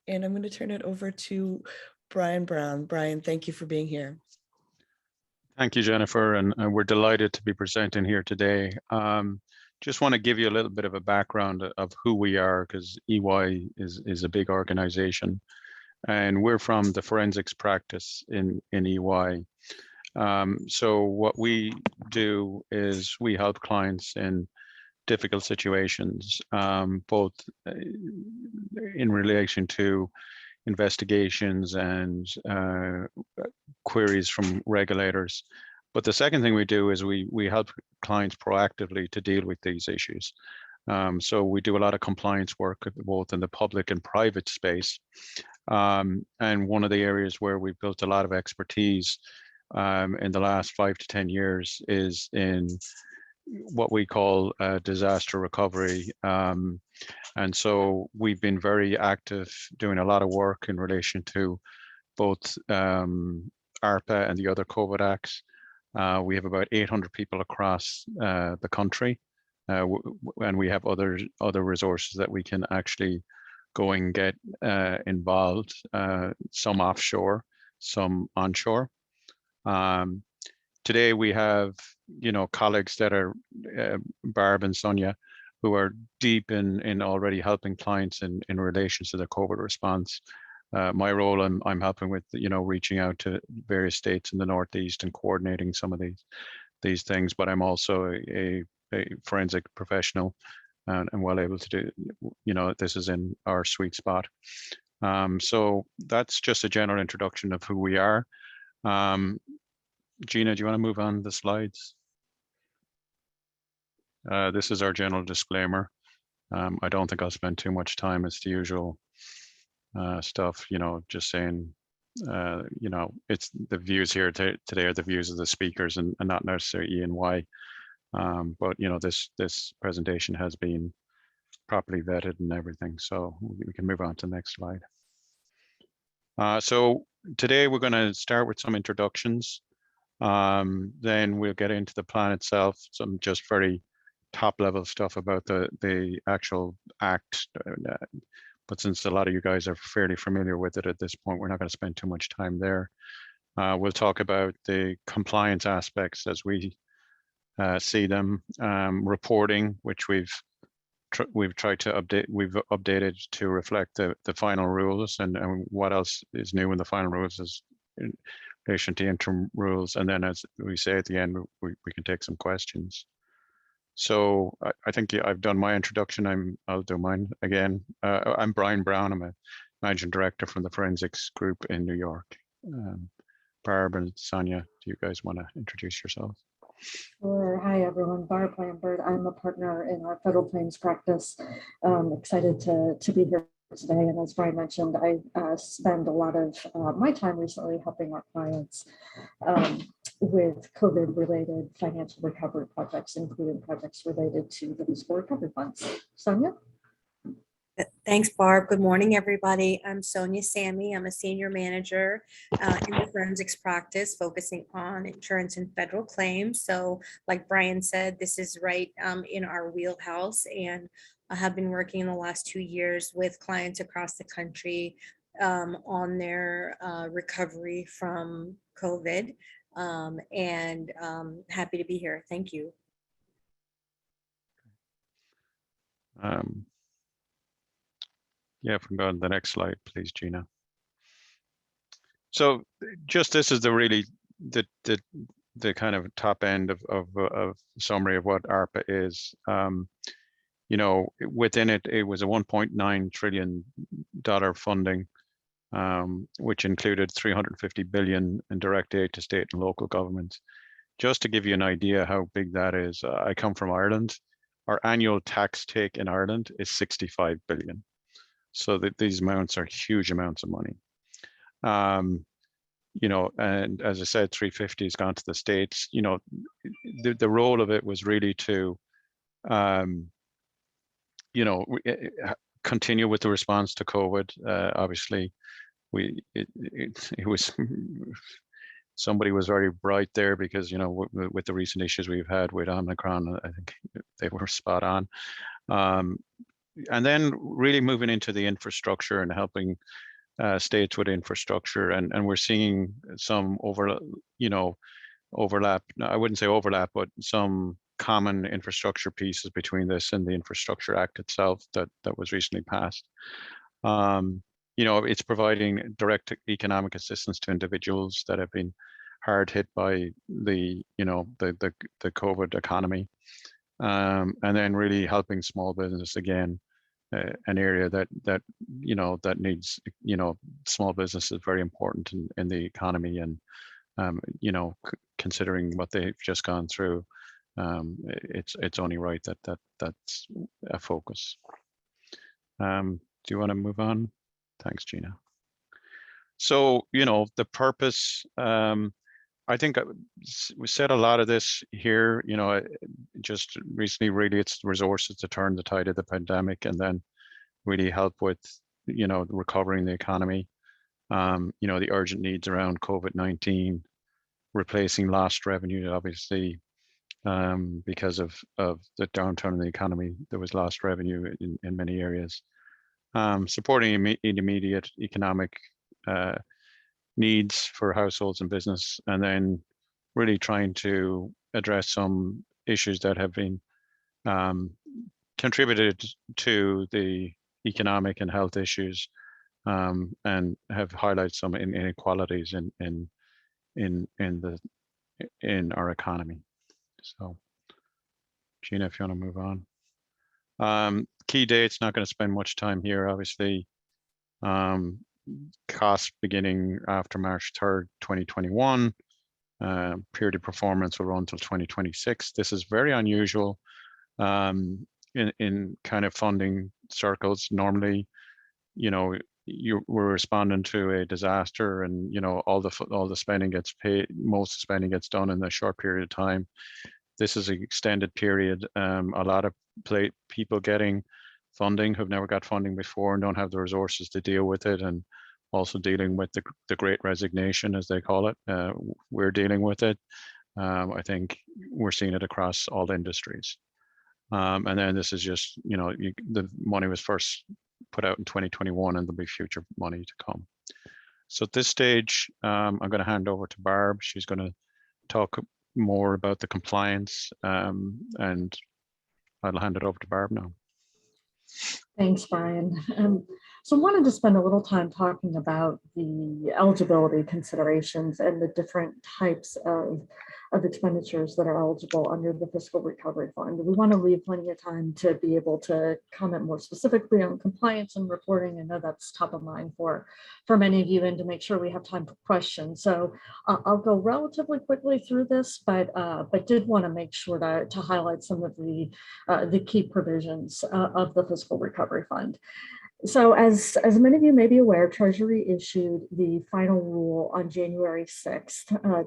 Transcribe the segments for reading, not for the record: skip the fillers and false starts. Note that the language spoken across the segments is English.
and I'm going to turn it over to Brian Brown. Brian, thank you for being here. Thank you, Jennifer, and we're delighted to be presenting here today. Just want to give you a little bit of a background of who we are, because EY is a big organization, and we're from the forensics practice in EY. So what we do is we help clients in difficult situations, both in relation to investigations and queries from regulators. But the second thing we do is we help clients proactively to deal with these issues. So we do a lot of compliance work both in the public and private space. And one of the areas where we've built a lot of expertise in the last 5 to 10 years is in what we call disaster recovery. And so we've been very active doing a lot of work in relation to both ARPA and the other COVID acts. We have about 800 people across the country, and we have other resources that we can actually go and get involved, some offshore, some onshore. Today we have, colleagues that are Barb and Sonia, who are deep in already helping clients in relation to the COVID response. My role, I'm helping with, reaching out to various states in the Northeast and coordinating some of these things, but I'm also a forensic professional and well able to do, this is in our sweet spot. So that's just a general introduction of who we are. Gina, do you want to move on the slides? This is our general disclaimer. I don't think I'll spend too much time. It's the usual stuff, just saying, it's the views here today are the views of the speakers and not necessarily E and Y. But, this presentation has been properly vetted and everything. So we can move on to the next slide. So today we're going to start with some introductions. Then we'll get into the plan itself, some just very top level stuff about the actual act. But since a lot of you guys are fairly familiar with it at this point, we're not going to spend too much time there. We'll talk about the compliance aspects as we see them, reporting, which we've tried to update. We've updated to reflect the final rules, and what else is new in the final rules is in relation to interim rules. And then, as we say at the end, we can take some questions. So I think I've done my introduction. I'll do mine again. I'm Brian Brown. I'm a managing director from the forensics group in New York. Barb and Sonia, do you guys want to introduce yourselves? Sure. Hi, everyone. Barb Lambert. I'm a partner in our federal claims practice. Excited to be here today. And as Brian mentioned, I spend a lot of my time recently helping our clients with COVID-related financial recovery projects, including projects related to the Municipal Recovery Funds. Sonia? Thanks, Barb. Good morning, everybody. I'm Sonia Sammy. I'm a senior manager in the forensics practice, focusing on insurance and federal claims. So like Brian said, this is right in our wheelhouse, and I have been working in the last 2 years with clients across the country on their recovery from COVID, and happy to be here. Thank you. Yeah, if we can go on the next slide, please, Gina. So just this is the kind of top end of summary of what ARPA is. Within it was a $1.9 trillion funding, which included $350 billion in direct aid to state and local governments. Just to give you an idea how big that is, I come from Ireland. Our annual tax take in Ireland is 65 billion. So that these amounts are huge amounts of money. And as I said, 350 has gone to the states. The role of it was really to, continue with the response to COVID. Obviously, it was somebody was very bright there because with the recent issues we've had with Omicron, I think they were spot on. and then really moving into the infrastructure and helping states with infrastructure, and we're seeing some overlap. No, I wouldn't say overlap, but some common infrastructure pieces between this and the Infrastructure Act itself that was recently passed. It's providing direct economic assistance to individuals that have been hard hit by the COVID economy, and then really helping small business again, an area that needs, small business is very important in the economy, and considering what they've just gone through, it's only right that's a focus. Do you want to move on? Thanks, Gina. So, the purpose, I think we said a lot of this here, just recently, really it's resources to turn the tide of the pandemic and then really help with, recovering the economy, the urgent needs around COVID-19, replacing lost revenue, obviously, because of the downturn in the economy, there was lost revenue in many areas. Supporting immediate economic needs for households and business, and then really trying to address some issues that have been contributed to the economic and health issues, and have highlighted some inequalities in our economy. So, Gina, if you want to move on. Key dates, not going to spend much time here, obviously. Costs beginning after March 3rd, 2021. Period of performance will run until 2026. This is very unusual in kind of funding circles. Normally, we're responding to a disaster, and all the spending gets paid. Most spending gets done in a short period of time. This is an extended period. A lot of people getting funding who've never got funding before and don't have the resources to deal with it, and also dealing with the great resignation, as they call it. We're dealing with it. I think we're seeing it across all industries. And then this is just, the money was first put out in 2021, and there'll be future money to come. So at this stage, I'm going to hand over to Barb. She's going to talk more about the compliance, and I'll hand it over to Barb now. Thanks, Brian. So I wanted to spend a little time talking about the eligibility considerations and the different types of expenditures that are eligible under the Fiscal Recovery Fund. We want to leave plenty of time to be able to comment more specifically on compliance and reporting. I know that's top of mind for many of you, and to make sure we have time for questions. So I'll go relatively quickly through this, but did want to make sure to highlight some of the key provisions of the Fiscal Recovery Fund. So as many of you may be aware, Treasury issued the final rule on January 6th,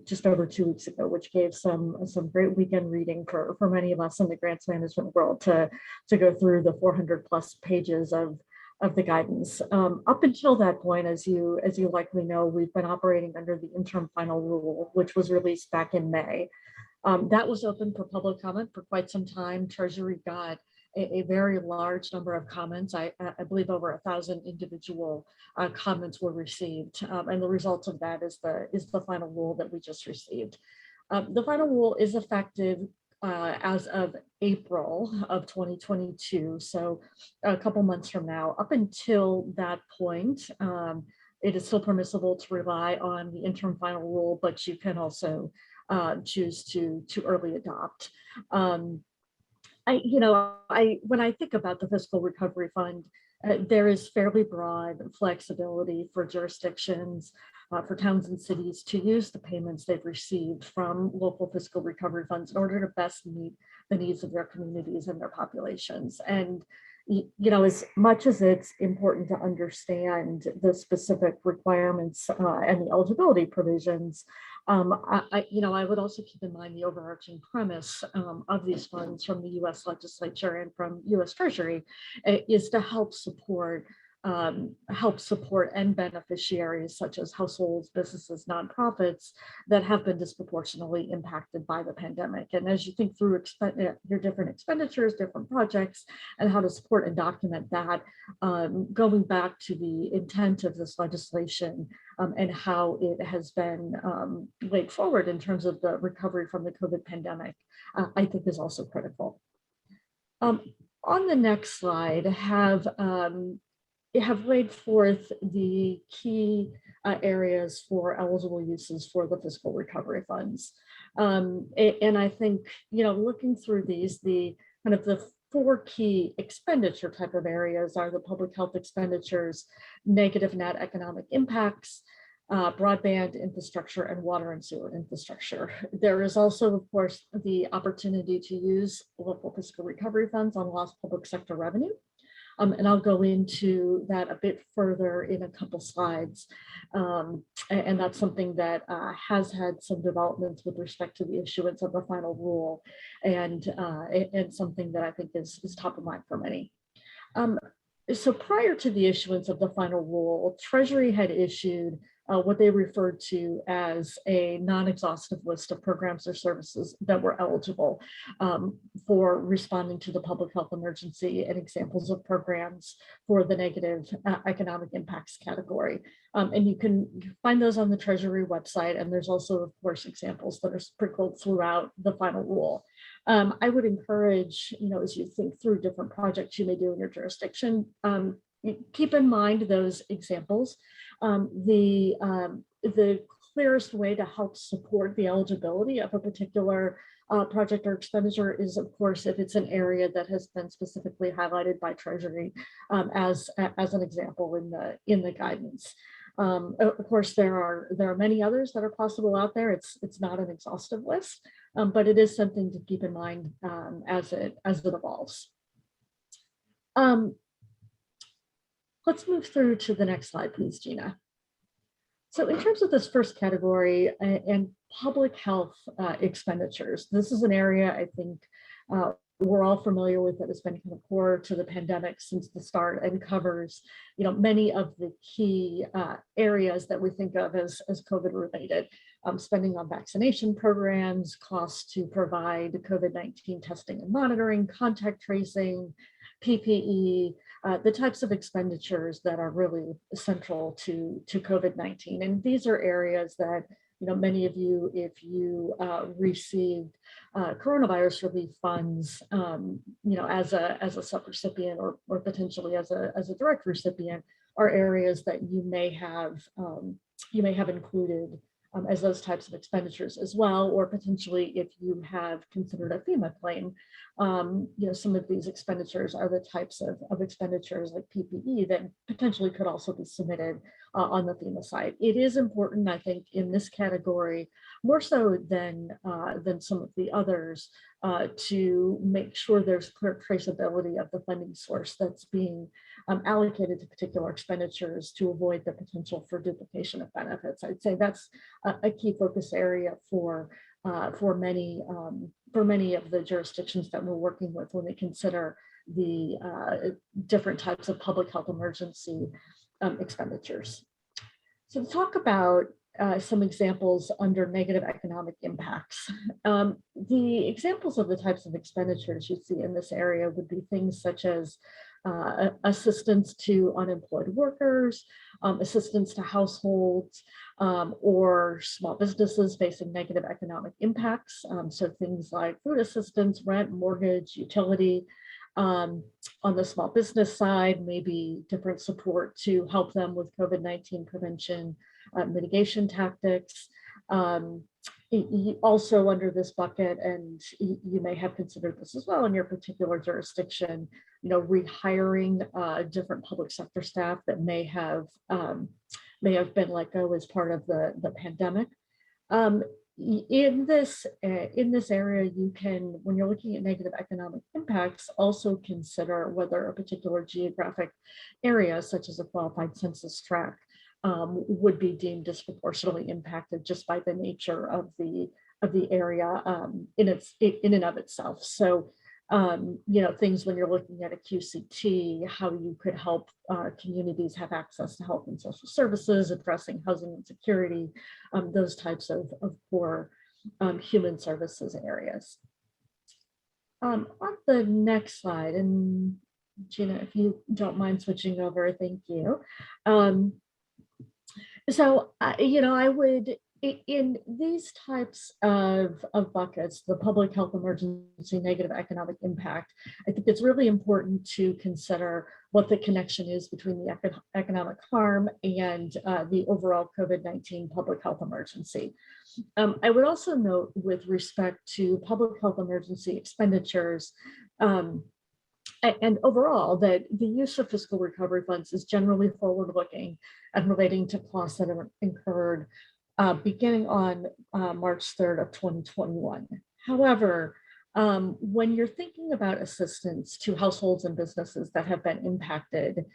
just over 2 weeks ago, which gave some great weekend reading for many of us in the grants management world to go through the 400 plus pages of the guidance. Up until that point, as you likely know, we've been operating under the interim final rule, which was released back in May. That was open for public comment for quite some time. Treasury got a very large number of comments. I believe over 1,000 individual comments were received, and the result of that is the final rule that we just received. The final rule is effective as of April of 2022, so a couple months from now. Up until that point, it is still permissible to rely on the interim final rule, but you can also choose to early adopt. When I think about the Fiscal Recovery Fund, there is fairly broad flexibility for jurisdictions, for towns and cities to use the payments they've received from local fiscal recovery funds in order to best meet the needs of their communities and their populations. And as much as it's important to understand the specific requirements and the eligibility provisions, I would also keep in mind the overarching premise of these funds from the U.S. legislature and from U.S. Treasury is to help support help support end beneficiaries such as households, businesses, nonprofits that have been disproportionately impacted by the pandemic. And as you think through your different expenditures, different projects, and how to support and document that, going back to the intent of this legislation and how it has been laid forward in terms of the recovery from the COVID pandemic, I think is also critical. On the next slide, have laid forth the key areas for eligible uses for the fiscal recovery funds. And I think, looking through these, the kind of the 4 key expenditure type of areas are the public health expenditures, negative net economic impacts, broadband infrastructure, and water and sewer infrastructure. There is also, of course, the opportunity to use local fiscal recovery funds on lost public sector revenue. And I'll go into that a bit further in a couple slides. And that's something that has had some developments with respect to the issuance of the final rule, and something that I think is top of mind for many. So prior to the issuance of the final rule, Treasury had issued what they referred to as a non-exhaustive list of programs or services that were eligible for responding to the public health emergency, and examples of programs for the negative economic impacts category. And you can find those on the Treasury website, and there's also, of course, examples that are sprinkled throughout the final rule. I would encourage, as you think through different projects you may do in your jurisdiction, keep in mind those examples. The clearest way to help support the eligibility of a particular project or expenditure is, of course, if it's an area that has been specifically highlighted by Treasury as an example in the guidance. Of course, there are many others that are possible out there. It's not an exhaustive list, but it is something to keep in mind as it evolves. Let's move through to the next slide, please, Gina. So in terms of this first category and public health expenditures, this is an area I think we're all familiar with, that has been kind of core to the pandemic since the start, and covers many of the key areas that we think of as COVID related. Spending on vaccination programs, costs to provide COVID-19 testing and monitoring, contact tracing, PPE, the types of expenditures that are really central to COVID-19. And these are areas that many of you, if you received coronavirus relief funds, as a subrecipient or potentially as a direct recipient, are areas that you may have included as those types of expenditures as well, or potentially if you have considered a FEMA claim. Some of these expenditures are the types of expenditures like PPE that potentially could also be submitted on the FEMA side. It is important, I think, in this category, more so than some of the others, to make sure there's clear traceability of the funding source that's being allocated to particular expenditures, to avoid the potential for duplication of benefits. I'd say that's a key focus area for many of the jurisdictions that we're working with when they consider the different types of public health emergency expenditures. So to talk about some examples under negative economic impacts. The examples of the types of expenditures you see in this area would be things such as assistance to unemployed workers, assistance to households, or small businesses facing negative economic impacts. So things like food assistance, rent, mortgage, utility. On the small business side, maybe different support to help them with COVID-19 prevention, mitigation tactics. Also under this bucket, and you may have considered this as well in your particular jurisdiction, rehiring different public sector staff that may have been let go as part of the pandemic. In this area, you can, when you're looking at negative economic impacts, also consider whether a particular geographic area, such as a qualified census tract, would be deemed disproportionately impacted just by the nature of the area in and of itself. So things when you're looking at a QCT, how you could help communities have access to health and social services, addressing housing insecurity, those types of core human services areas. On the next slide, and Gina, if you don't mind switching over, thank you. I would, in these types of buckets, the public health emergency, negative economic impact, I think it's really important to consider what the connection is between the economic harm and the overall COVID-19 public health emergency. I would also note with respect to public health emergency expenditures, and overall, that the use of fiscal recovery funds is generally forward-looking and relating to costs that are incurred beginning on March 3rd of 2021. However, when you're thinking about assistance to households and businesses that have been impacted,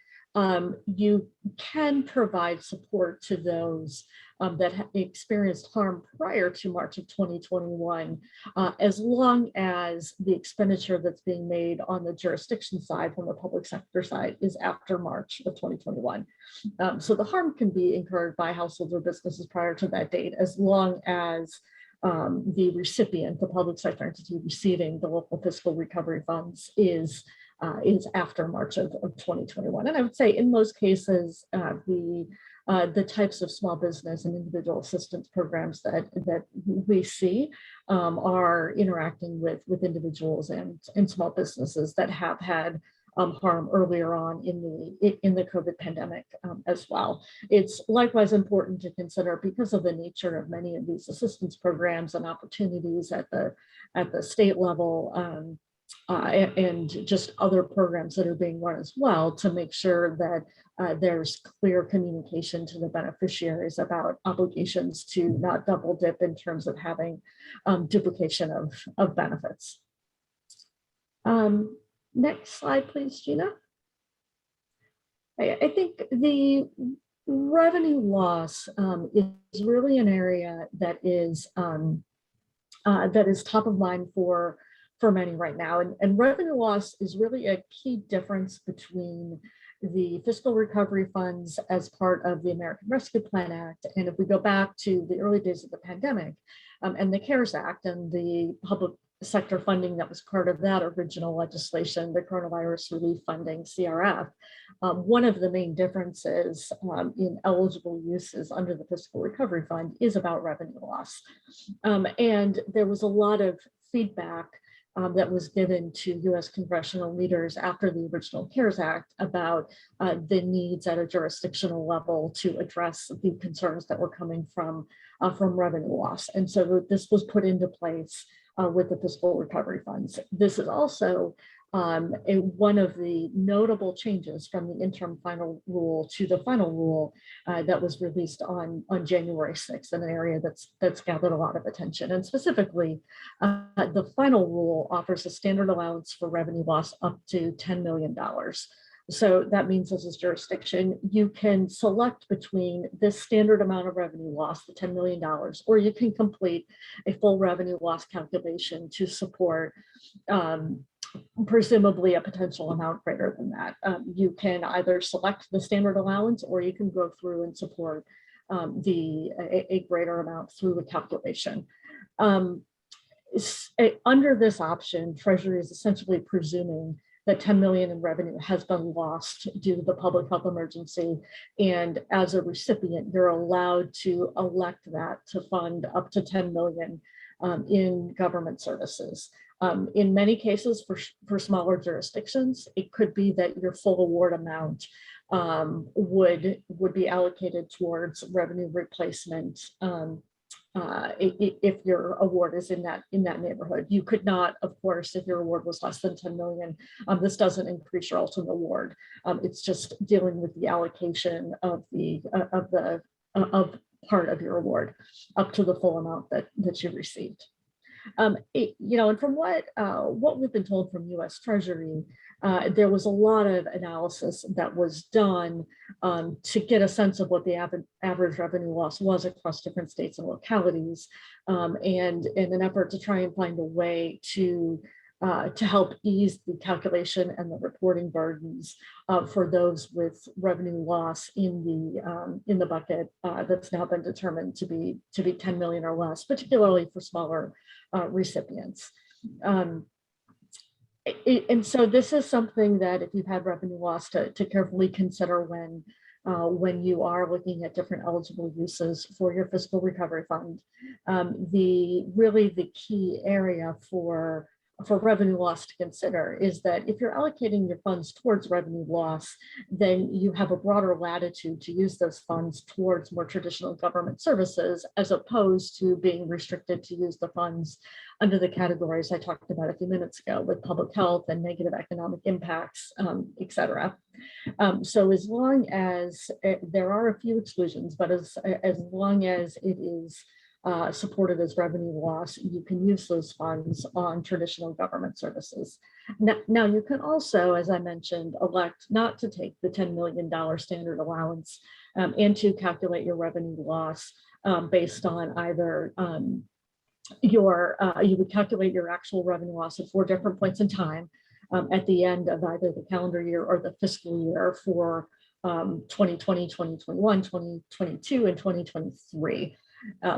you can provide support to those that have experienced harm prior to March of 2021, as long as the expenditure that's being made on the jurisdiction side from the public sector side is after March of 2021. So the harm can be incurred by households or businesses prior to that date, as long as the recipient, the public sector entity receiving the local fiscal recovery funds is after March of 2021. And I would say in most cases, the types of small business and individual assistance programs that we see are interacting with individuals and small businesses that have had harm earlier on in the COVID pandemic as well. It's likewise important to consider, because of the nature of many of these assistance programs and opportunities at the state level, and just other programs that are being run as well, to make sure that there's clear communication to the beneficiaries about obligations to not double dip in terms of having duplication of benefits. Next slide, please, Gina. I think the revenue loss is really an area that is top of mind for many right now. And revenue loss is really a key difference between the fiscal recovery funds as part of the American Rescue Plan Act. And if we go back to the early days of the pandemic and the CARES Act and the public sector funding that was part of that original legislation, the coronavirus relief funding, CRF, one of the main differences in eligible uses under the fiscal recovery fund is about revenue loss. And there was a lot of feedback that was given to US congressional leaders after the original CARES Act about the needs at a jurisdictional level to address the concerns that were coming from revenue loss. And so this was put into place with the fiscal recovery funds. This is also one of the notable changes from the interim final rule to the final rule that was released on January 6th, in an area that's gathered a lot of attention. And specifically, the final rule offers a standard allowance for revenue loss up to $10 million. So that means as a jurisdiction, you can select between this standard amount of revenue loss, the $10 million, or you can complete a full revenue loss calculation to support presumably a potential amount greater than that. You can either select the standard allowance, or you can go through and support a greater amount through the calculation. Under this option, Treasury is essentially presuming that 10 million in revenue has been lost due to the public health emergency. And as a recipient, you're allowed to elect that to fund up to 10 million in government services. In many cases, for smaller jurisdictions, it could be that your full award amount would be allocated towards revenue replacement if your award is in that neighborhood. You could not, of course, if your award was less than 10 million, this doesn't increase your ultimate award. It's just dealing with the allocation of part of your award up to the full amount that you received. And from what we've been told from US Treasury, there was a lot of analysis that was done to get a sense of what the average revenue loss was across different states and localities, and in an effort to try and find a way to to help ease the calculation and the reporting burdens for those with revenue loss in the bucket that's now been determined to be 10 million or less, particularly for smaller recipients. And so this is something that if you've had revenue loss to carefully consider when you are looking at different eligible uses for your fiscal recovery fund. The key area for revenue loss to consider is that if you're allocating your funds towards revenue loss, then you have a broader latitude to use those funds towards more traditional government services, as opposed to being restricted to use the funds under the categories I talked about a few minutes ago with public health and negative economic impacts, et cetera. So as long as there are a few exclusions, but as long as it is supported as revenue loss, you can use those funds on traditional government services. Now you can also, as I mentioned, elect not to take the $10 million standard allowance and to calculate your revenue loss based on either you would calculate your actual revenue loss at 4 different points in time at the end of either the calendar year or the fiscal year for 2020, 2021, 2022, and 2023.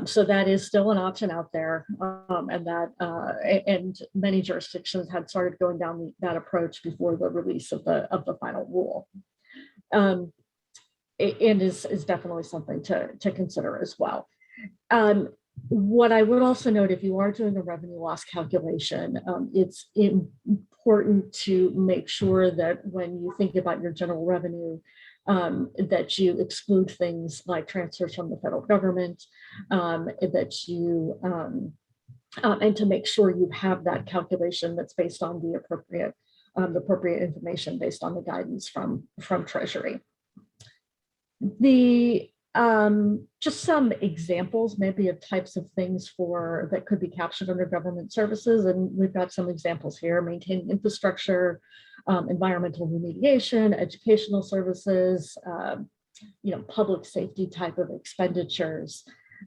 So that is still an option out there, and many jurisdictions had started going down that approach before the release of the final rule. And is definitely something to consider as well. What I would also note, if you are doing a revenue loss calculation, it's important to make sure that when you think about your general revenue, that you exclude things like transfers from the federal government, that you and to make sure you have that calculation that's based on the appropriate information based on the guidance from Treasury. Just some examples maybe of types of things that could be captured under government services, and we've got some examples here: maintaining infrastructure, environmental remediation, educational services, public safety type of expenditures.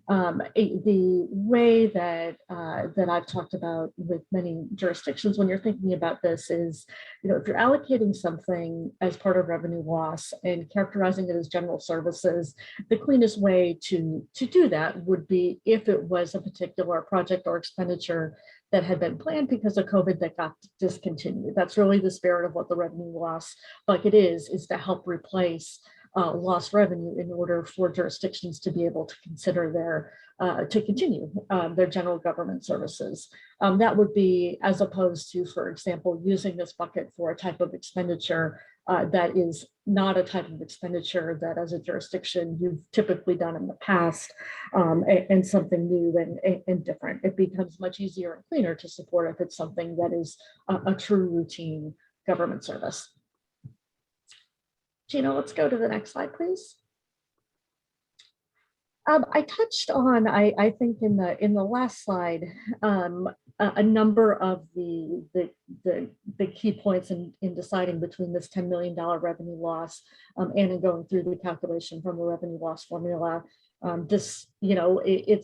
The way that I've talked about with many jurisdictions when you're thinking about this is, if you're allocating something as part of revenue loss and characterizing it as general services, the cleanest way to do that would be if it was a particular project or expenditure that had been planned because of COVID that got discontinued. That's really the spirit of what the revenue loss bucket is to help replace lost revenue in order for jurisdictions to be able to consider to continue their general government services. That would be as opposed to, for example, using this bucket for a type of expenditure that is not a type of expenditure that as a jurisdiction you've typically done in the past, and something new and different. It becomes much easier and cleaner to support if it's something that is a true routine government service. Gina, let's go to the next slide, please. I touched on, I think in the last slide, a number of the key points in deciding between this $10 million revenue loss and in going through the calculation from the revenue loss formula. It's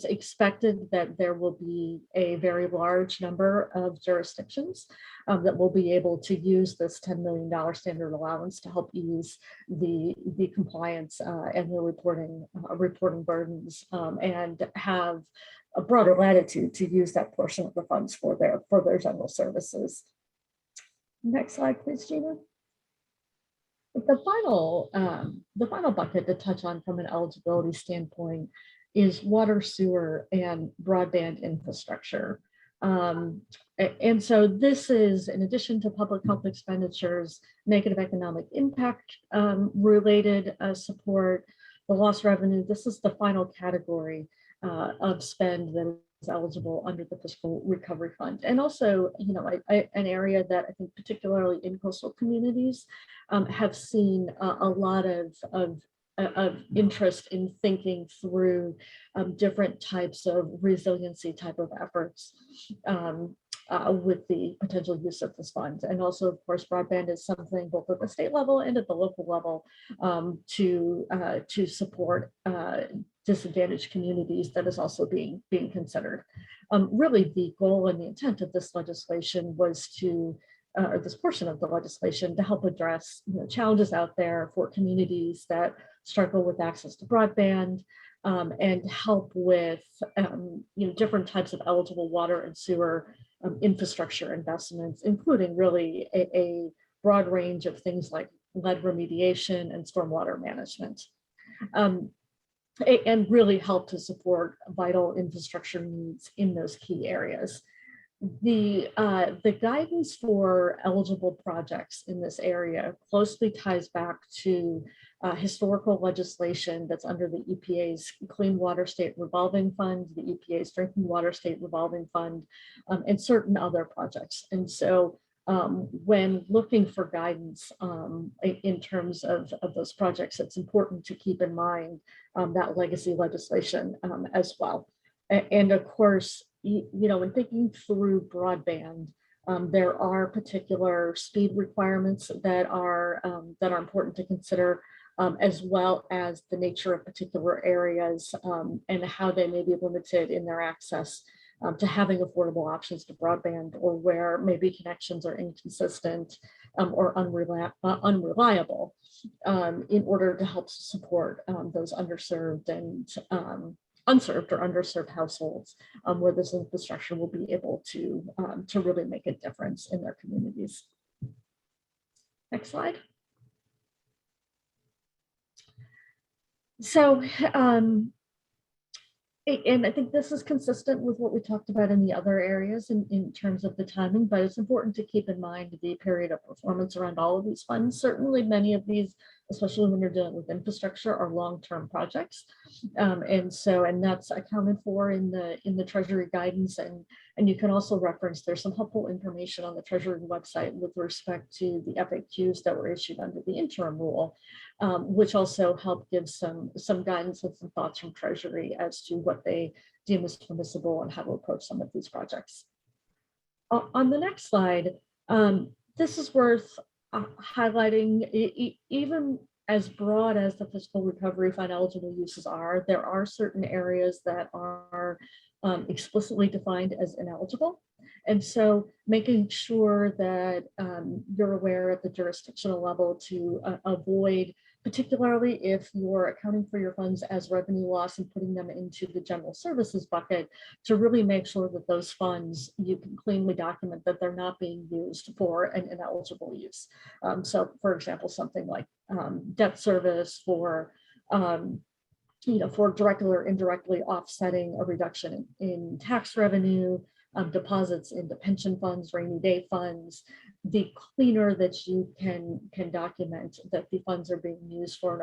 expected that there will be a very large number of jurisdictions that will be able to use this $10 million standard allowance to help ease the compliance and the reporting burdens, and have a broader latitude to use that portion of the funds for their general services. Next slide, please, Gina. The final bucket to touch on from an eligibility standpoint is water, sewer, and broadband infrastructure. And so this is, in addition to public health expenditures, negative economic impact related support, the lost revenue. This is the final category of spend that is eligible under the fiscal recovery fund. And also, an area that I think particularly in coastal communities have seen a lot of interest in thinking through different types of resiliency type of efforts with the potential use of this fund. And also, of course, broadband is something both at the state level and at the local level to support disadvantaged communities that is also being considered. really the goal and the intent of this legislation was to, or this portion of the legislation, to help address challenges out there for communities that struggle with access to broadband, and help with different types of eligible water and sewer infrastructure investments, including really a broad range of things like lead remediation and stormwater management. And really help to support vital infrastructure needs in those key areas. The guidance for eligible projects in this area closely ties back to historical legislation that's under the EPA's Clean Water State Revolving Fund, the EPA's Drinking Water State Revolving Fund, and certain other projects. And so when looking for guidance in terms of those projects, it's important to keep in mind that legacy legislation as well. And of course, in thinking through broadband, there are particular speed requirements that are important to consider, as well as the nature of particular areas and how they may be limited in their access to having affordable options to broadband, or where maybe connections are inconsistent or unreliable in order to help support those underserved and unserved or underserved households, where this infrastructure will be able to really make a difference in their communities. Next slide. So, and I think this is consistent with what we talked about in the other areas in terms of the timing, but it's important to keep in mind the period of performance around all of these funds. Certainly many of these, especially when you're dealing with infrastructure, are long-term projects. And that's accounted for in the Treasury guidance. And you can also reference, there's some helpful information on the Treasury website with respect to the FAQs that were issued under the interim rule, which also help give some guidance and some thoughts from Treasury as to what they deem as permissible and how to approach some of these projects. On the next slide, this is worth highlighting. Even as broad as the fiscal recovery fund eligible uses are, there are certain areas that are explicitly defined as ineligible. And so making sure that you're aware at the jurisdictional level to avoid, particularly if you're accounting for your funds as revenue loss and putting them into the general services bucket, to really make sure that those funds, you can cleanly document that they're not being used for an ineligible use. So for example, something like debt service for directly or indirectly offsetting a reduction in tax revenue, deposits into pension funds, rainy day funds. The cleaner that you can document that the funds are being used for an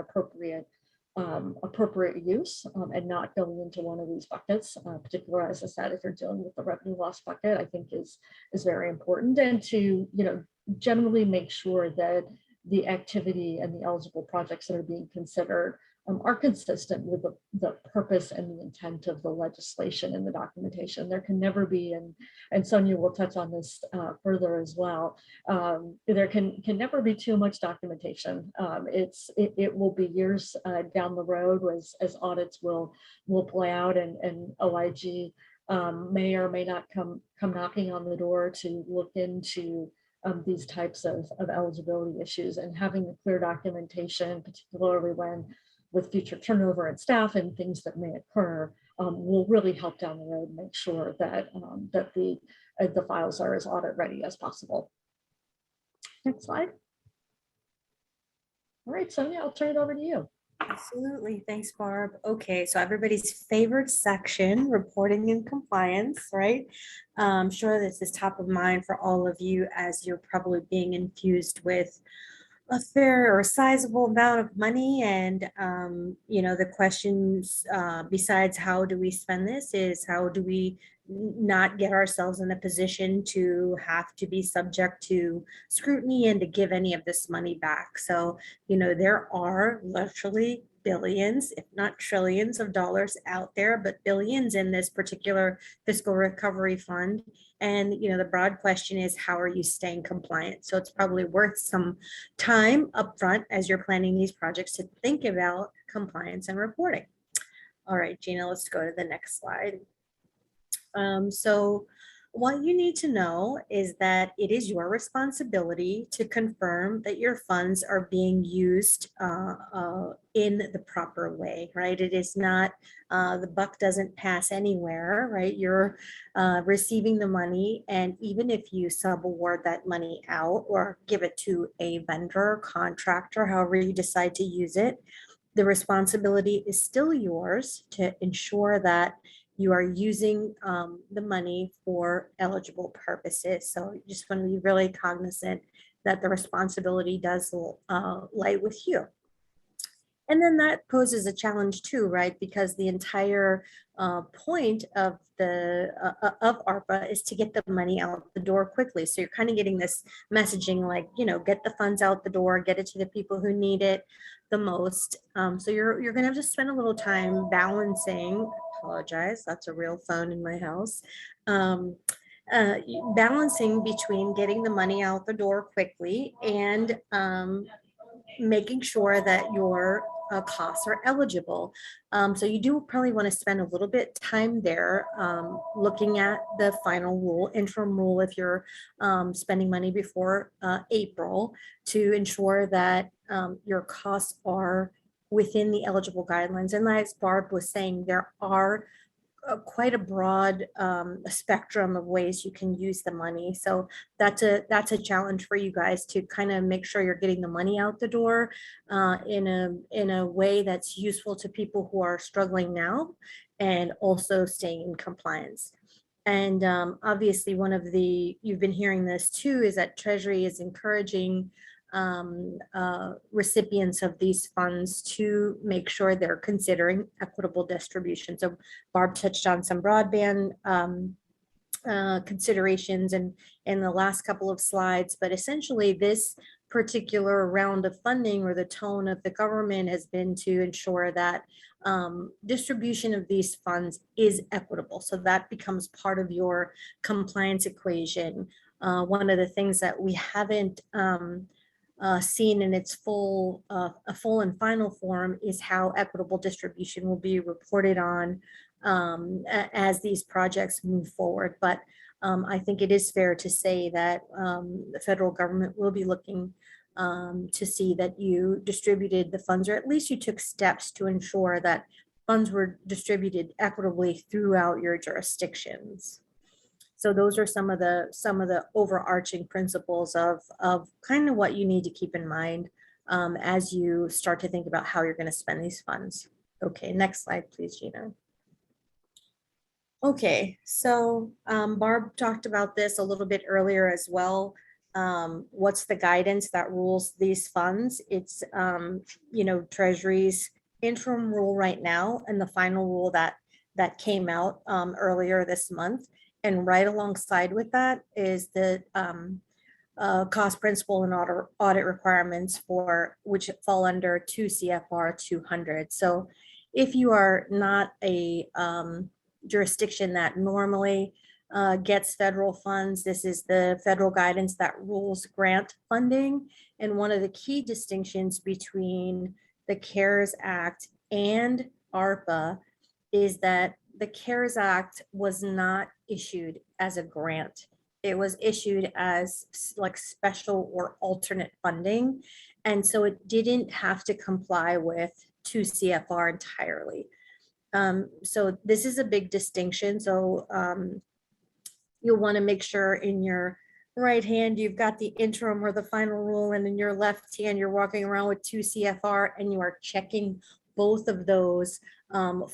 appropriate use and not going into one of these buckets, particularly, as I said, if you're dealing with the revenue loss bucket, I think is very important. And to generally make sure that the activity and the eligible projects that are being considered are consistent with the purpose and the intent of the legislation and the documentation. There can never be, and Sonia will touch on this further as well, there can never be too much documentation. It will be years down the road as audits will play out, and OIG may or may not come knocking on the door to look into these types of eligibility issues, and having the clear documentation, particularly when with future turnover and staff and things that may occur, will really help down the road make sure that that the files are as audit ready as possible. Next slide. All right, Sonia, I'll turn it over to you. Absolutely. Thanks, Barb. Okay, so everybody's favorite section, reporting and compliance, right? I'm sure this is top of mind for all of you as you're probably being infused with a fair or sizable amount of money. And, the questions besides how do we spend this is how do we not get ourselves in a position to have to be subject to scrutiny and to give any of this money back. So, there are literally billions, if not trillions of dollars out there, but billions in this particular fiscal recovery fund. And, the broad question is, how are you staying compliant? So it's probably worth some time upfront as you're planning these projects to think about compliance and reporting. All right, Gina, let's go to the next slide. So what you need to know is that it is your responsibility to confirm that your funds are being used in the proper way, right? It is not, the buck doesn't pass anywhere, right? You're receiving the money, and even if you subaward that money out or give it to a vendor, contractor, however you decide to use it, the responsibility is still yours to ensure that you are using the money for eligible purposes. So you just want to be really cognizant that the responsibility does lie with you. And then that poses a challenge too, right? Because the entire point of of ARPA is to get the money out the door quickly. So you're kind of getting this messaging like, you know, get the funds out the door, get it to the people who need it the most. So you're going to have to spend a little time balancing. Apologize, that's a real phone in my house. Balancing between getting the money out the door quickly and making sure that your costs are eligible. So you do probably want to spend a little bit time there looking at the final rule, interim rule, if you're spending money before April, to ensure that your costs are within the eligible guidelines. And as Barb was saying, there are quite a broad spectrum of ways you can use the money. So that's a challenge for you guys to kind of make sure you're getting the money out the door in a way that's useful to people who are struggling now, and also staying in compliance. And obviously, one of the, you've been hearing this too, is that Treasury is encouraging recipients of these funds to make sure they're considering equitable distribution. So Barb touched on some broadband considerations in the last couple of slides, but essentially this particular round of funding, or the tone of the government, has been to ensure that distribution of these funds is equitable. So that becomes part of your compliance equation. One of the things that we haven't seen in its full and final form is how equitable distribution will be reported on as these projects move forward. But I think it is fair to say that the federal government will be looking to see that you distributed the funds, or at least you took steps to ensure that funds were distributed equitably throughout your jurisdictions. So those are some of the overarching principles of kind of what you need to keep in mind as you start to think about how you're going to spend these funds. Okay, next slide, please, Gina. Okay, so Barb talked about this a little bit earlier as well. What's the guidance that rules these funds? It's you know, Treasury's interim rule right now, and the final rule that came out earlier this month. And right alongside with that is the cost principle and audit requirements, for which fall under 2 CFR 200. So if you are not a jurisdiction that normally gets federal funds, this is the federal guidance that rules grant funding. And one of the key distinctions between the CARES Act and ARPA is that the CARES Act was not issued as a grant. It was issued as like special or alternate funding. And so it didn't have to comply with 2 CFR entirely. So this is a big distinction. So you'll want to make sure in your right hand you've got the interim or the final rule, and in your left hand you're walking around with 2 CFR, and you are checking both of those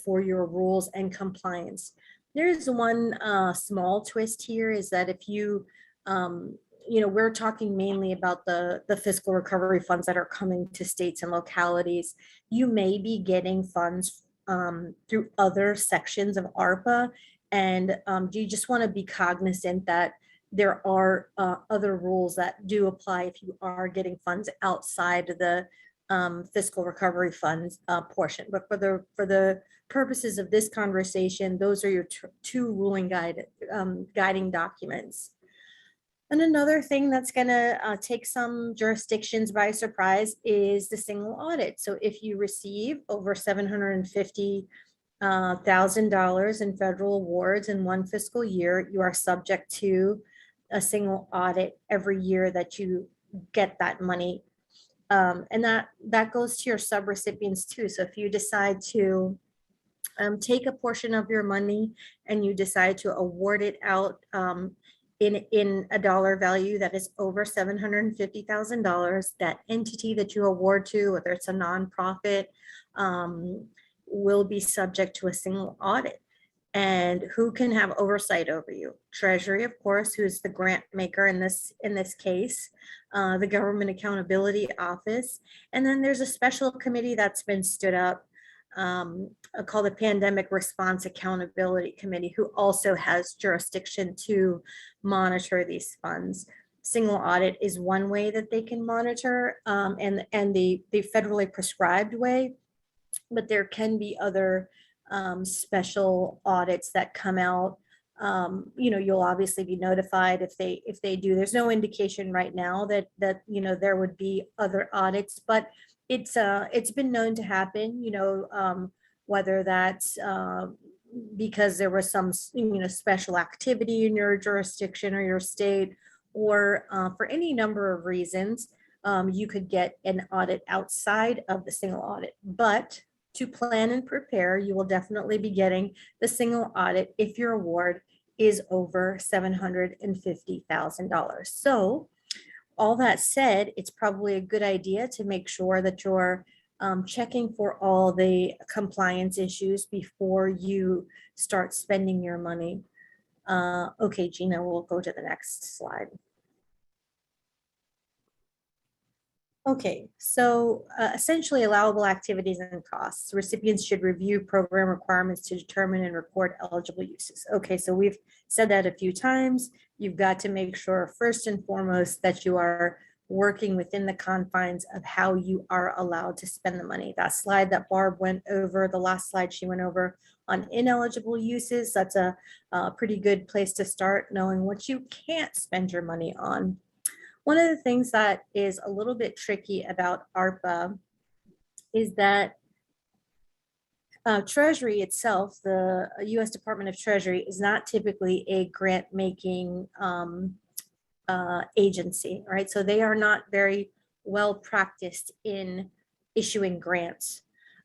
for your rules and compliance. There's one small twist here, is that if you, you know, we're talking mainly about the fiscal recovery funds that are coming to states and localities. You may be getting funds through other sections of ARPA, and you just want to be cognizant that there are other rules that do apply if you are getting funds outside of the fiscal recovery funds portion. But for the purposes of this conversation, those are your two ruling guiding documents. And another thing that's going to take some jurisdictions by surprise is the single audit. So if you receive over $750 $1,000 in federal awards in one fiscal year, you are subject to a single audit every year that you get that money. And that goes to your subrecipients too. So if you decide to take a portion of your money and you decide to award it out in a dollar value that is over $750,000, that entity that you award to, whether it's a nonprofit, will be subject to a single audit. And who can have oversight over you? Treasury, of course, who's the grant maker in this case, the Government Accountability Office. And then there's a special committee that's been stood up called the Pandemic Response Accountability Committee, who also has jurisdiction to monitor these funds. Single audit is one way that they can monitor, and the federally prescribed way, but there can be other special audits that come out. You'll obviously be notified if they do. There's no indication right now that there would be other audits, but it's been known to happen, whether that's because there was some special activity in your jurisdiction or your state, or for any number of reasons, you could get an audit outside of the single audit. But to plan and prepare, you will definitely be getting the single audit if your award is over $750,000. So all that said, it's probably a good idea to make sure that you're checking for all the compliance issues before you start spending your money. Okay, Gina, we'll go to the next slide. Okay, so essentially allowable activities and costs. Recipients should review program requirements to determine and record eligible uses. Okay, so we've said that a few times. You've got to make sure first and foremost that you are working within the confines of how you are allowed to spend the money. That slide that Barb went over, the last slide she went over on ineligible uses, that's a pretty good place to start, knowing what you can't spend your money on. One of the things that is a little bit tricky about ARPA is that Treasury itself, the U.S. Department of Treasury, is not typically a grant-making agency, right? So they are not very well practiced in issuing grants.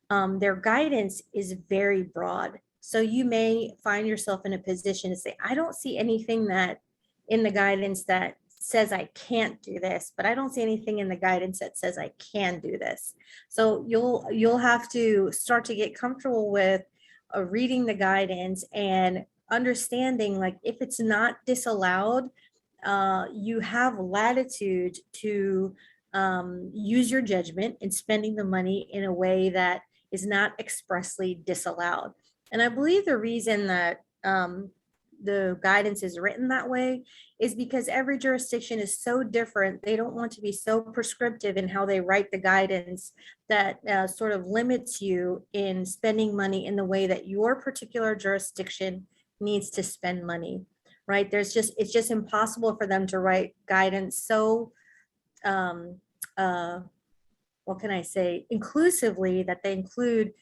Their guidance is very broad. So you may find yourself in a position to say, I don't see anything that in the guidance that says I can't do this, but I don't see anything in the guidance that says I can do this. So you'll have to start to get comfortable with reading the guidance and understanding, like, if it's not disallowed, you have latitude to use your judgment in spending the money in a way that is not expressly disallowed. And I believe the reason that the guidance is written that way is because every jurisdiction is so different. They don't want to be so prescriptive in how they write the guidance that sort of limits you in spending money in the way that your particular jurisdiction needs to spend money, right? It's just impossible for them to write guidance so, what can I say, inclusively, that they include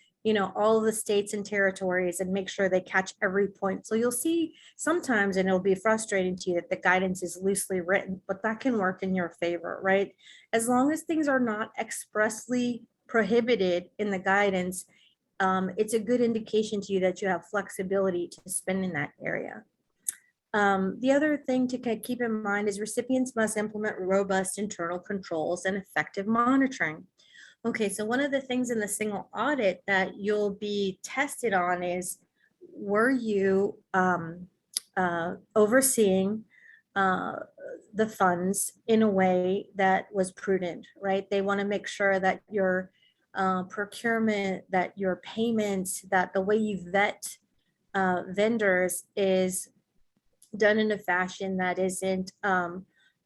all of the states and territories and make sure they catch every point. So you'll see sometimes, and it'll be frustrating to you, that the guidance is loosely written, but that can work in your favor, right? As long as things are not expressly prohibited in the guidance, it's a good indication to you that you have flexibility to spend in that area. The other thing to keep in mind is recipients must implement robust internal controls and effective monitoring. Okay, so one of the things in the single audit that you'll be tested on is, were you overseeing the funds in a way that was prudent, right? They want to make sure that your procurement, that your payments, that the way you vet vendors is done in a fashion that isn't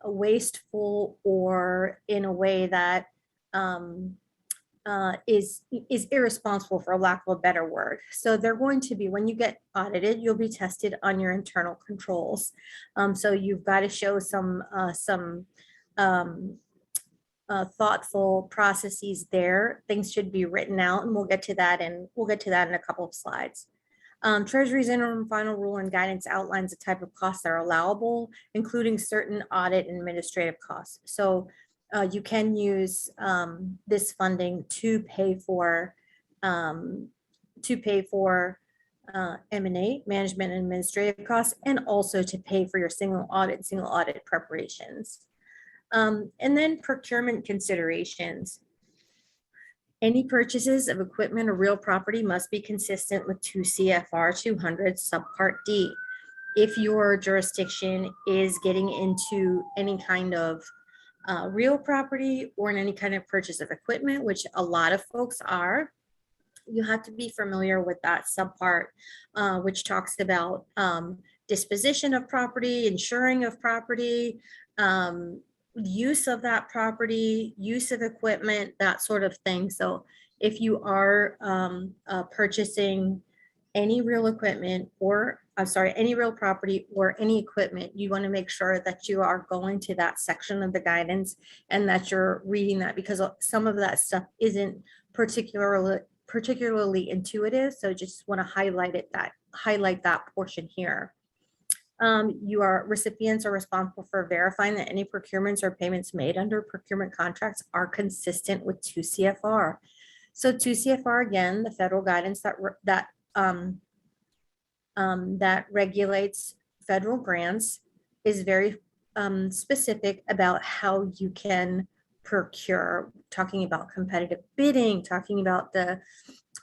wasteful, or in a way that is irresponsible, for lack of a better word. So they're going to be, when you get audited, you'll be tested on your internal controls. So you've got to show some thoughtful processes there. Things should be written out, and we'll get to that in a couple of slides. Treasury's interim final rule and guidance outlines the type of costs that are allowable, including certain audit and administrative costs. So you can use this funding to pay for M&A, management and administrative costs, and also to pay for your single audit preparations. And then procurement considerations. Any purchases of equipment or real property must be consistent with 2 CFR 200 subpart D. If your jurisdiction is getting into any kind of real property or in any kind of purchase of equipment, which a lot of folks are, you have to be familiar with that subpart, which talks about disposition of property, insuring of property, use of that property, use of equipment, that sort of thing. So if you are purchasing any real equipment or, any real property or any equipment, you want to make sure that you are going to that section of the guidance and that you're reading that, because some of that stuff isn't particularly intuitive. So just want to highlight that portion here. Recipients are responsible for verifying that any procurements or payments made under procurement contracts are consistent with 2 CFR. So 2 CFR, again, the federal guidance that regulates federal grants, is very specific about how you can procure, talking about competitive bidding, talking about the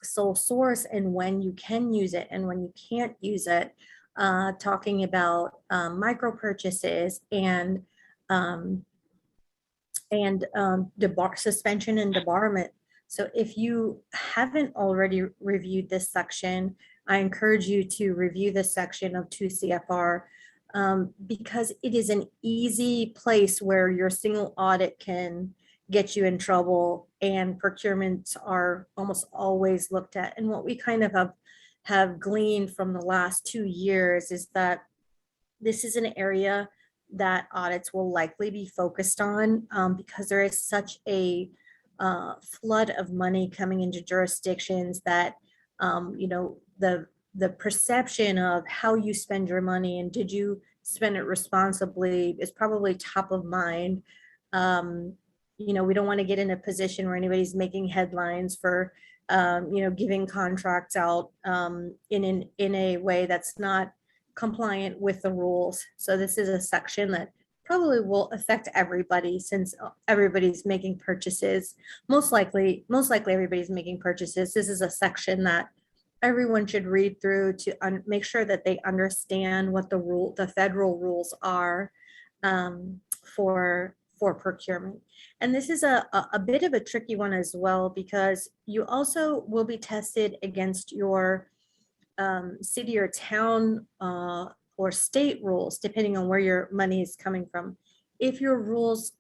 sole source and when you can use it and when you can't use it. Talking about micro purchases and suspension and debarment. So if you haven't already reviewed this section, I encourage you to review this section of 2 CFR because it is an easy place where your single audit can get you in trouble, and procurements are almost always looked at. And what we kind of have gleaned from the last 2 years is that this is an area that audits will likely be focused on because there is such a flood of money coming into jurisdictions that, the perception of how you spend your money and did you spend it responsibly is probably top of mind. We don't want to get in a position where anybody's making headlines for giving contracts out in a way that's not compliant with the rules. So this is a section that probably will affect everybody, since everybody's making purchases. Most likely everybody's making purchases. This is a section that everyone should read through to make sure that they understand what the federal rules are for procurement. And this is a bit of a tricky one as well, because you also will be tested against your city or town or state rules, depending on where your money is coming from. If your rules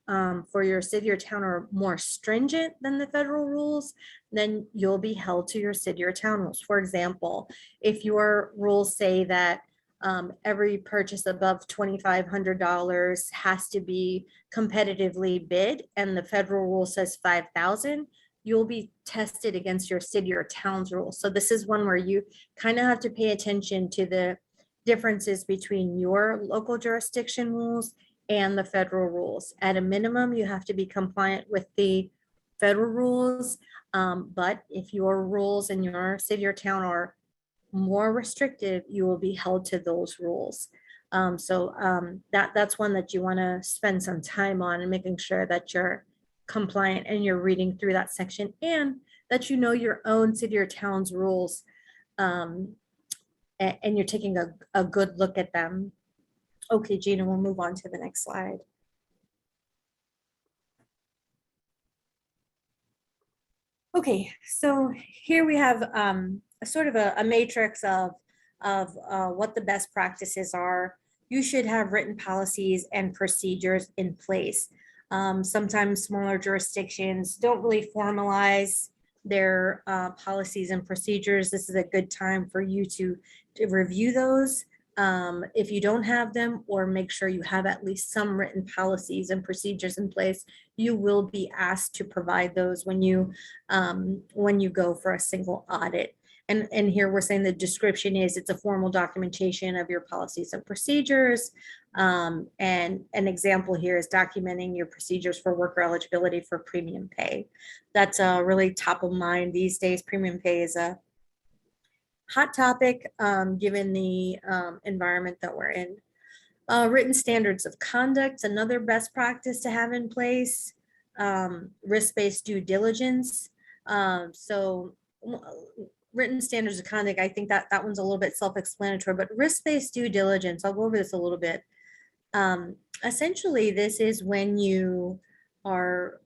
for your city or town are more stringent than the federal rules, then you'll be held to your city or town rules. For example, if your rules say that every purchase above $2,500 has to be competitively bid, and the federal rule says 5,000, you'll be tested against your city or town's rules. So this is one where you kind of have to pay attention to the differences between your local jurisdiction rules and the federal rules. At a minimum, you have to be compliant with the federal rules. But if your rules in your city or town are more restrictive, you will be held to those rules. That's one that you want to spend some time on, and making sure that you're compliant and you're reading through that section, and that you know your own city or town's rules, and you're taking a good look at them. Okay, Gina, we'll move on to the next slide. Okay, so here we have a sort of a matrix of what the best practices are. You should have written policies and procedures in place. Sometimes smaller jurisdictions don't really formalize their policies and procedures. This is a good time for you to review those If you don't have them, or make sure you have at least some written policies and procedures in place, you will be asked to provide those when you go for a single audit. And here we're saying the description is it's a formal documentation of your policies and procedures. And an example here is documenting your procedures for worker eligibility for premium pay. That's really top of mind these days. Premium pay is a hot topic given the environment that we're in. Written standards of conduct, another best practice to have in place. Risk-based due diligence. Written standards of conduct, I think that one's a little bit self-explanatory, but risk-based due diligence, I'll go over this a little bit. Essentially, this is when you are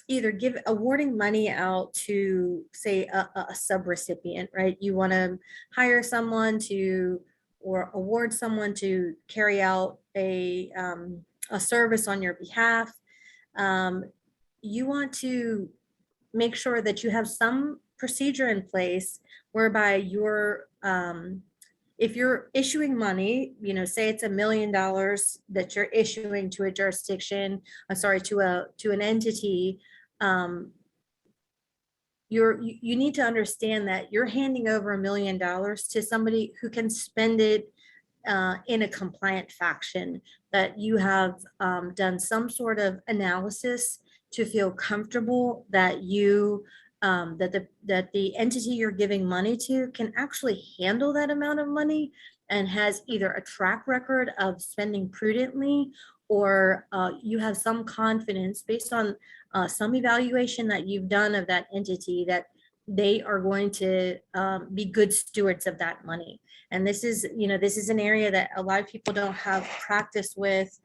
either awarding money out to, say, a sub-recipient, right? You want to hire someone to, or award someone to carry out a service on your behalf. You want to make sure that you have some procedure in place whereby if you're issuing money, say it's $1 million that you're issuing to a jurisdiction, to an entity, you need to understand that you're handing over $1 million to somebody who can spend it in a compliant fashion, that you have done some sort of analysis to feel comfortable that that the entity you're giving money to can actually handle that amount of money and has either a track record of spending prudently, or you have some confidence based on some evaluation that you've done of that entity that they are going to be good stewards of that money. And this is an area that a lot of people don't have practice with,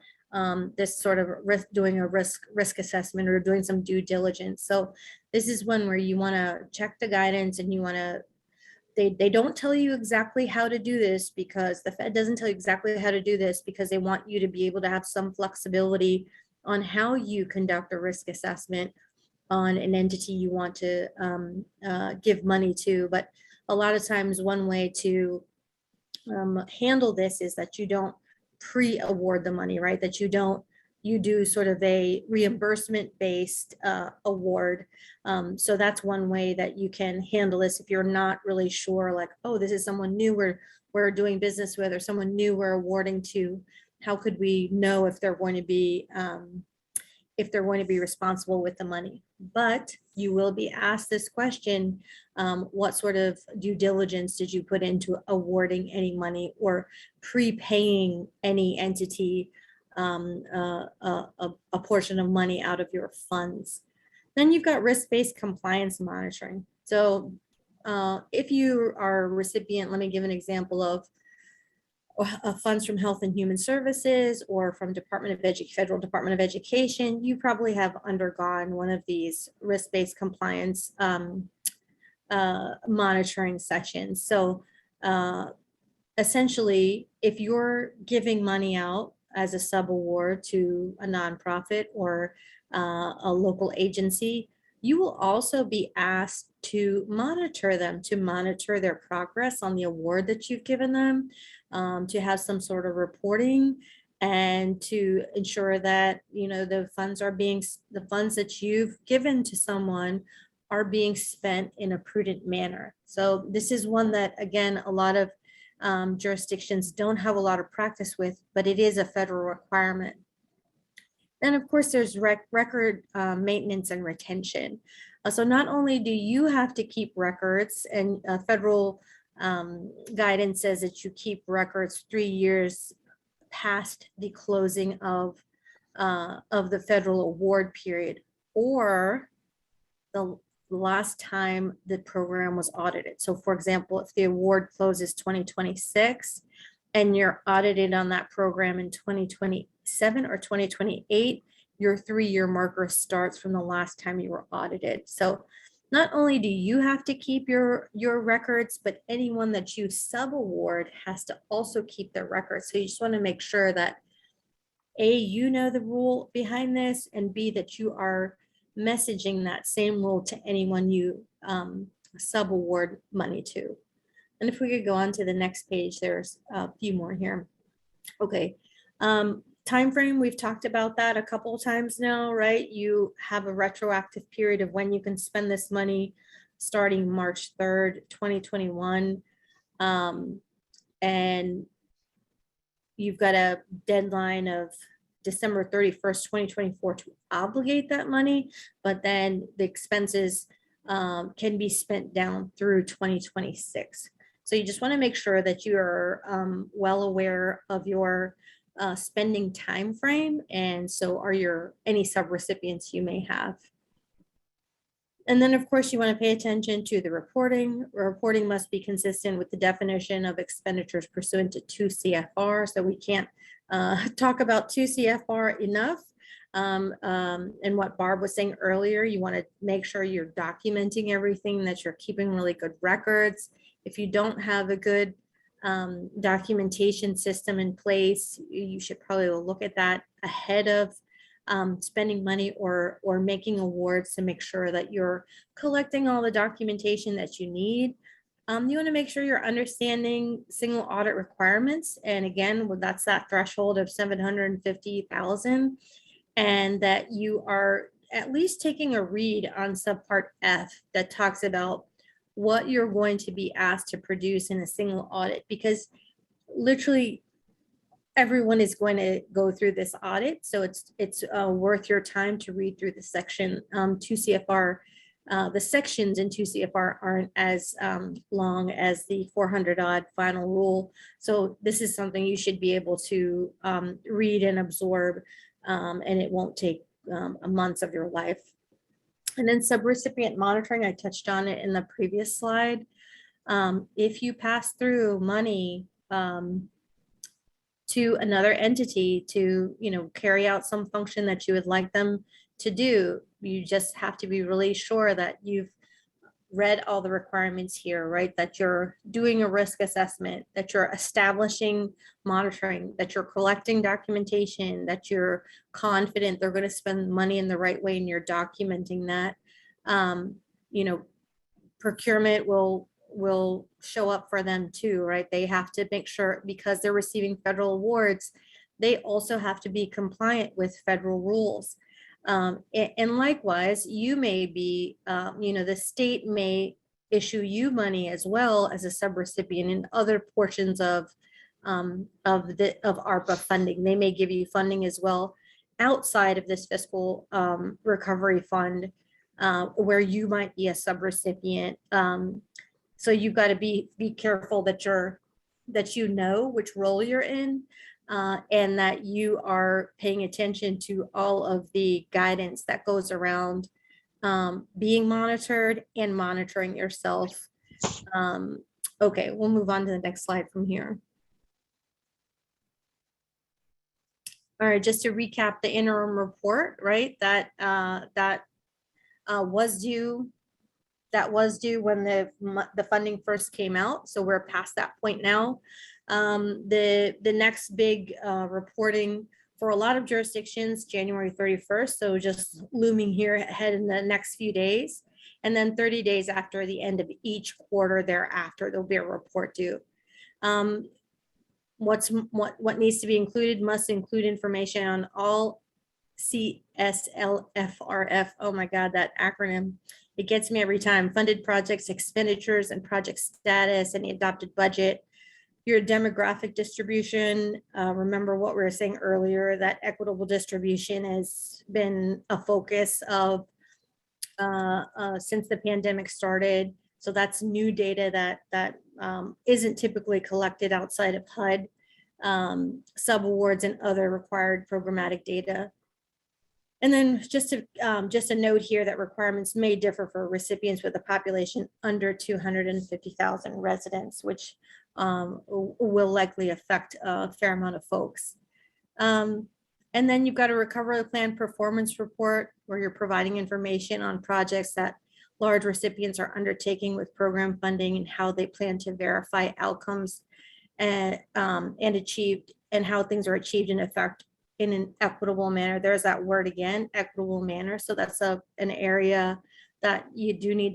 this sort of doing a risk assessment or doing some due diligence. So this is one where you want to check the guidance, and you want to, they don't tell you exactly how to do this, because the Fed doesn't tell you exactly how to do this, because they want you to be able to have some flexibility on how you conduct a risk assessment on an entity you want to give money to. But a lot of times, one way to handle this is that you don't pre-award the money, right? That you do sort of a reimbursement-based award. So that's one way that you can handle this if you're not really sure, like, oh, this is someone new we're doing business with, or someone new we're awarding to. How could we know if they're going to be responsible with the money? But you will be asked this question: what sort of due diligence did you put into awarding any money or prepaying any entity a portion of money out of your funds? Then you've got risk-based compliance monitoring. So if you are a recipient, let me give an example of funds from Health and Human Services or from Federal Department of Education. You probably have undergone one of these risk-based compliance monitoring sessions. So essentially, if you're giving money out as a sub-award to a nonprofit or a local agency, you will also be asked to monitor them, to monitor their progress on the award that you've given them, to have some sort of reporting, and to ensure that the funds that you've given to someone are being spent in a prudent manner. So this is one that, again, a lot of jurisdictions don't have a lot of practice with, but it is a federal requirement. Then, of course, there's record maintenance and retention. So not only do you have to keep records, and federal guidance says that you keep records 3 years past the closing of the federal award period, or the last time the program was audited. So for example, if the award closes 2026 and you're audited on that program in 2027 or 2028, your 3-year marker starts from the last time you were audited. So not only do you have to keep your records, but anyone that you sub-award has to also keep their records. So you just want to make sure that A, you know the rule behind this, and B, that you are messaging that same rule to anyone you sub-award money to. And if we could go on to the next page, there's a few more here. Okay. Time frame, we've talked about that a couple of times now, right? You have a retroactive period of when you can spend this money starting March 3rd, 2021. And you've got a deadline of December 31st, 2024 to obligate that money, but then the expenses can be spent down through 2026. So you just want to make sure that you are well aware of your spending time frame, and so are your any subrecipients you may have. And then, of course, you want to pay attention to the reporting. Reporting must be consistent with the definition of expenditures pursuant to 2 CFR. So we can't talk about 2 CFR enough. And what Barb was saying earlier, you want to make sure you're documenting everything, that you're keeping really good records. If you don't have a good documentation system in place, you should probably look at that ahead of spending money or making awards to make sure that you're collecting all the documentation that you need. You want to make sure you're understanding single audit requirements. And again, well, that's that threshold of 750,000, and that you are at least taking a read on subpart F that talks about what you're going to be asked to produce in a single audit, because literally everyone is going to go through this audit. So it's worth your time to read through the section 2 CFR. The sections in 2 CFR aren't as long as the 400 odd final rule. So this is something you should be able to read and absorb, and it won't take months of your life. And then subrecipient monitoring, I touched on it in the previous slide. If you pass through money to another entity to, carry out some function that you would like them to do, you just have to be really sure that you've read all the requirements here, right? That you're doing a risk assessment, that you're establishing monitoring, that you're collecting documentation, that you're confident they're going to spend money in the right way and you're documenting that. Procurement will show up for them too, right? They have to make sure, because they're receiving federal awards, they also have to be compliant with federal rules. And likewise, you may be, the state may issue you money as well as a subrecipient in other portions of ARPA funding. They may give you funding as well outside of this fiscal recovery fund, where you might be a subrecipient. So you've got to be careful that you know which role you're in, and that you are paying attention to all of the guidance that goes around being monitored and monitoring yourself. Okay, we'll move on to the next slide from here. All right, just to recap the interim report, right? That was due when the funding first came out. So we're past that point now. The next big reporting for a lot of jurisdictions, January 31st. So just looming here ahead in the next few days. And then 30 days after the end of each quarter thereafter, there'll be a report due. What needs to be included must include information on all CSLFRF. Oh my God, that acronym. It gets me every time. Funded projects, expenditures, and project status, and the adopted budget. Your demographic distribution. Remember what we were saying earlier, that equitable distribution has been a focus of since the pandemic started. So that's new data that isn't typically collected outside of HUD, subawards, and other required programmatic data. And then just a note here that requirements may differ for recipients with a population under 250,000 residents, which will likely affect a fair amount of folks. And then you've got a recovery plan performance report where you're providing information on projects that large recipients are undertaking with program funding and how they plan to verify outcomes and achieved, and how things are achieved in effect in an equitable manner. There's that word again, equitable manner. So that's an area that you do need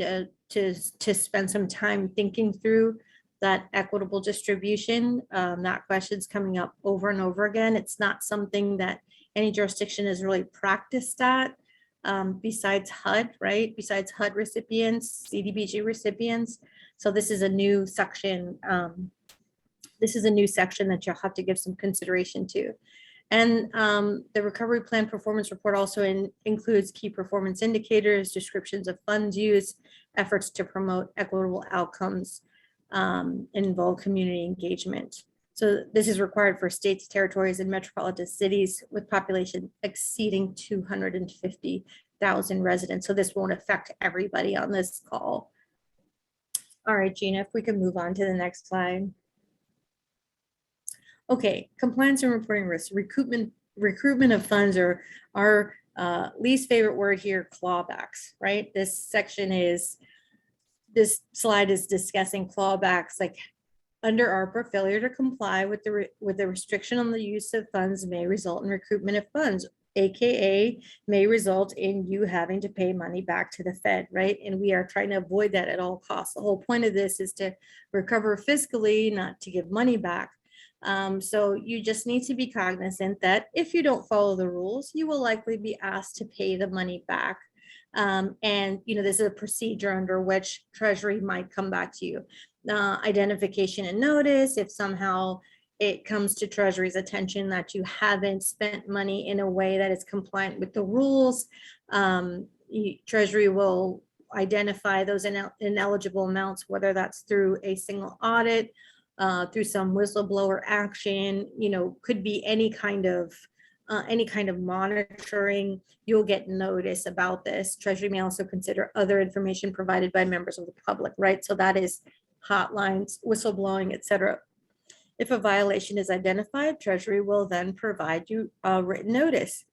to spend some time thinking through that equitable distribution. That question's coming up over and over again. It's not something that any jurisdiction is really practiced at, besides HUD, right? Besides HUD recipients, CDBG recipients. So this is a new section. This is a new section that you'll have to give some consideration to. And the recovery plan performance report also includes key performance indicators, descriptions of funds used, efforts to promote equitable outcomes, and involve community engagement. So this is required for states, territories, and metropolitan cities with population exceeding 250,000 residents. So this won't affect everybody on this call. All right, Gina, if we can move on to the next slide. Okay, compliance and reporting risks, recruitment of funds, or our least favorite word here, clawbacks, right? This slide is discussing clawbacks, like under ARPA, failure to comply with the restriction on the use of funds may result in recruitment of funds, AKA may result in you having to pay money back to the Fed, right? And we are trying to avoid that at all costs. The whole point of this is to recover fiscally, not to give money back. So you just need to be cognizant that if you don't follow the rules, you will likely be asked to pay the money back. And this is a procedure under which Treasury might come back to you. Identification and notice, if somehow it comes to Treasury's attention that you haven't spent money in a way that is compliant with the rules, Treasury will identify those ineligible amounts, whether that's through a single audit, through some whistleblower action, could be any kind of monitoring. You'll get notice about this. Treasury may also consider other information provided by members of the public, right? So that is hotlines, whistleblowing, etc. If a violation is identified, Treasury will then provide you a written notice.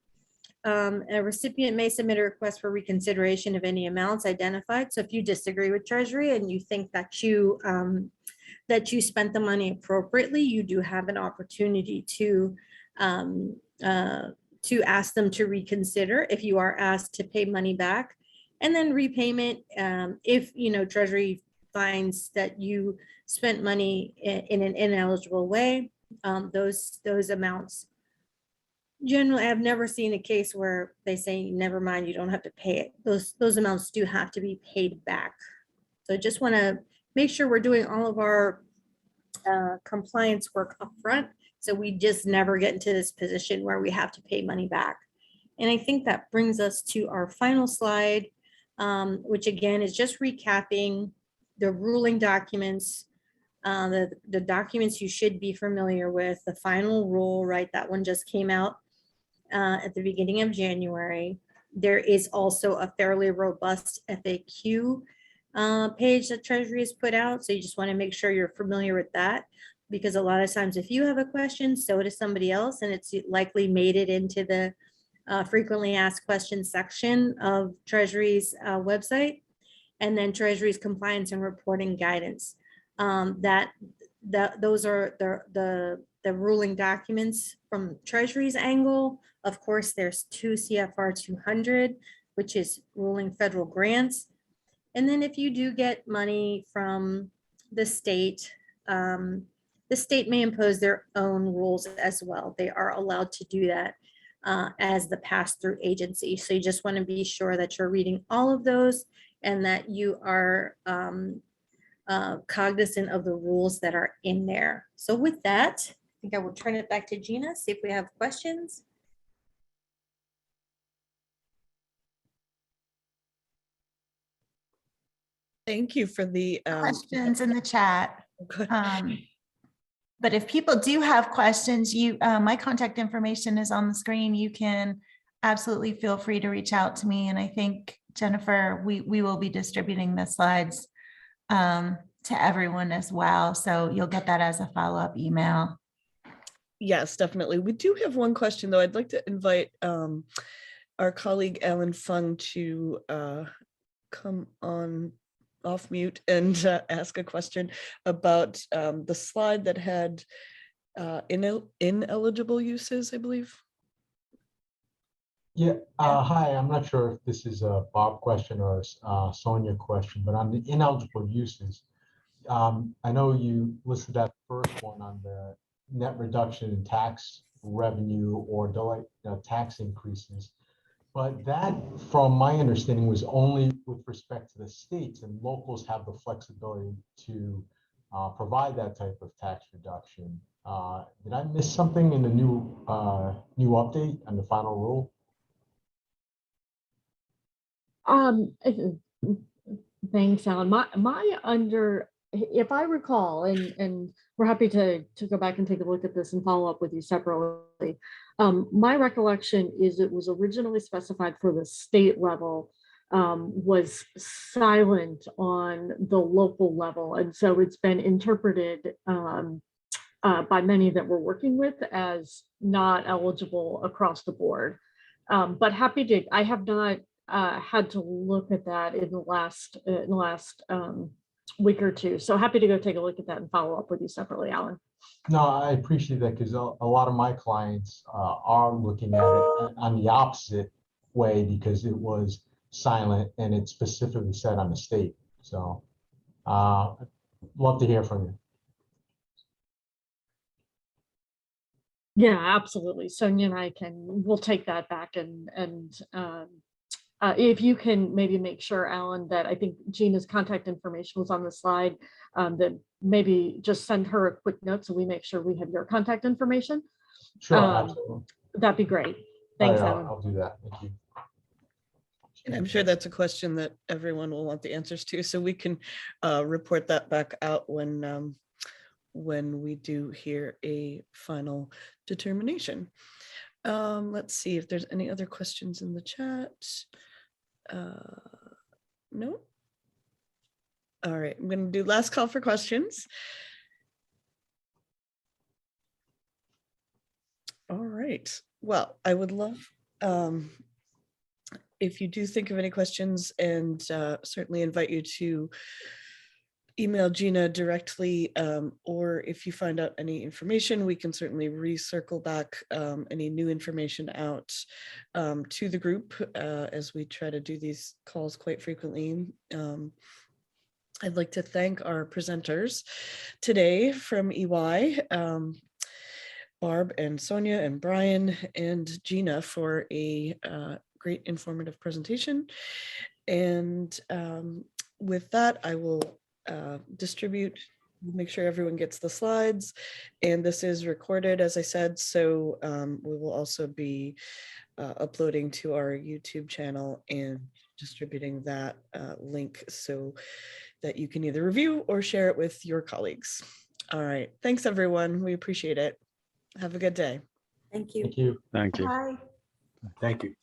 A recipient may submit a request for reconsideration of any amounts identified. So if you disagree with Treasury and you think that you spent the money appropriately, you do have an opportunity to ask them to reconsider if you are asked to pay money back. And then repayment, if Treasury finds that you spent money in an ineligible way, those amounts, generally, I've never seen a case where they say, never mind, you don't have to pay it. Those amounts do have to be paid back. So I just want to make sure we're doing all of our compliance work up front, so we just never get into this position where we have to pay money back. And I think that brings us to our final slide, which again is just recapping the ruling documents, the documents you should be familiar with, the final rule, right? That one just came out at the beginning of January. There is also a fairly robust FAQ page that Treasury has put out. So you just want to make sure you're familiar with that, because a lot of times if you have a question, so does somebody else, and it's likely made it into the frequently asked questions section of Treasury's website, and then Treasury's compliance and reporting guidance. Those are the ruling documents from Treasury's angle. Of course, there's 2 CFR 200, which is ruling federal grants. And then if you do get money from the state may impose their own rules as well. They are allowed to do that as the pass-through agency. So you just want to be sure that you're reading all of those and that you are cognizant of the rules that are in there. So with that, I think I will turn it back to Gina, see if we have questions. Thank you for the questions in the chat. good. But if people do have questions, my contact information is on the screen. You can absolutely feel free to reach out to me. And I think, Jennifer, we will be distributing the slides to everyone as well. So you'll get that as a follow-up email. Yes, definitely. We do have one question, though. I'd like to invite our colleague Alan Fung to come on off mute and ask a question about the slide that had ineligible uses, I believe. Yeah, hi, I'm not sure if this is a Bob question or a Sonia question, but on the ineligible uses, I know you listed that first one on the net reduction in tax revenue or delay, tax increases. But that, from my understanding, was only with respect to the states, and locals have the flexibility to provide that type of tax reduction. Did I miss something in the new update on the final rule? Thanks, Alan. If I recall, and we're happy to go back and take a look at this and follow up with you separately. My recollection is it was originally specified for the state level, was silent on the local level. And so it's been interpreted by many that we're working with as not eligible across the board. But happy to, I have not had to look at that in the last week or two. So happy to go take a look at that and follow up with you separately, Alan. No, I appreciate that, because a lot of my clients are looking at it on the opposite way, because it was silent and it specifically said on the state. So love to hear from you. Yeah, absolutely. Sonia and I we'll take that back and if you can maybe make sure, Alan, that I think Gina's contact information was on the slide, that maybe just send her a quick note so we make sure we have your contact information. Sure, absolutely. That'd be great. Thanks, Alan. I'll do that. Thank you. And I'm sure that's a question that everyone will want the answers to, so we can report that back out when we do hear a final determination. Let's see if there's any other questions in the chat. No. All right, I'm going to do last call for questions. All right. Well, I would love if you do think of any questions, and certainly invite you to email Gina directly, or if you find out any information, we can certainly recircle back any new information out to the group as we try to do these calls quite frequently. I'd like to thank our presenters today from EY, Barb and Sonia and Brian and Gina, for a great informative presentation. And with that, I will distribute, make sure everyone gets the slides, and this is recorded, as I said, so we will also be uploading to our YouTube channel and distributing that link so that you can either review or share it with your colleagues. All right, thanks everyone, we appreciate it. Have a good day. Thank you. Thank you. Thank you. Bye. Thank you.